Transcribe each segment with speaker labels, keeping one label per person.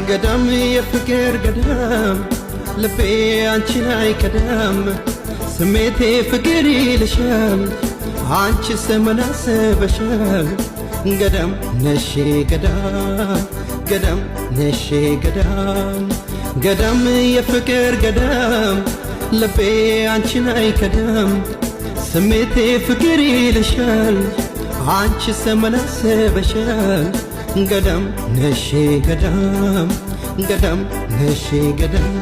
Speaker 1: ገዳም የፍቅር ገዳም ልቤ አንቺን አይከዳም ስሜቴ ፍቅር ይልሻል አንቺ ሰመና ሰበሻል ገዳም ነሽ ገዳም ገዳም ነሽ ገዳም ገዳም የፍቅር ገዳም ልቤ አንቺን አይከዳም ስሜቴ ፍቅር ይልሻል አንቺ ሰመና ሰበሻል ገዳም ነሽ ገዳም ገዳም ነሽ ገዳም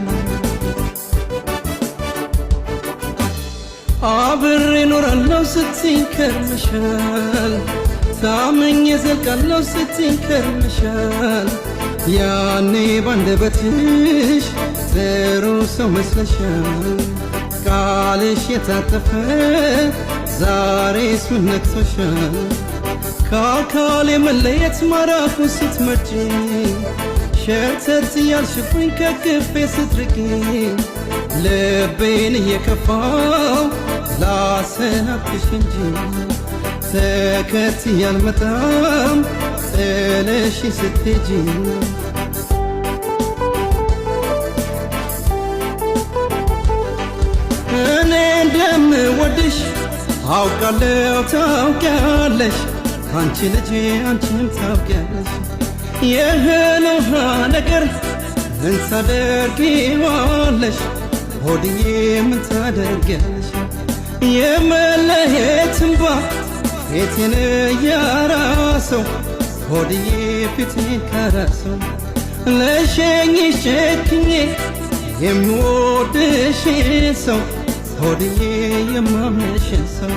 Speaker 1: አብሬ ኖራለሁ ስትይኝ ከርመሻል ታምኜ ዘልቃለሁ ስትይኝ ከርመሻል ያኔ ባንደበትሽ ጥሩ ሰው መስለሻል ቃልሽ የታጠፈ ዛሬስ ምን ነክቶሻል ከአካል የመለየት ማራፉ ስትመጪ ሸርተት ያልሽብኝ ከክፌ ስትርቂ ልቤን እየከፋው ላሰናብትሽ እንጂ ተከትዬ አልመጣም ጥለሽ ስትሄጂ እኔ እንደምወድሽ አውቃለሁ ታውቂያለሽ አንቺ ልጅ አንቺም ታውቂያለሽ የእህል ውሃ ነገር ምን ታደርጊዋለሽ ሆድዬ ምን ታደርጊያለሽ የመለየት እንባ ፊቴን እያራሰው ሆድዬ ፊቴን ካራሰው ለሸኝሽ ጨክኜ የምወድሽን ሰው ሆድዬ የማምንሽን ሰው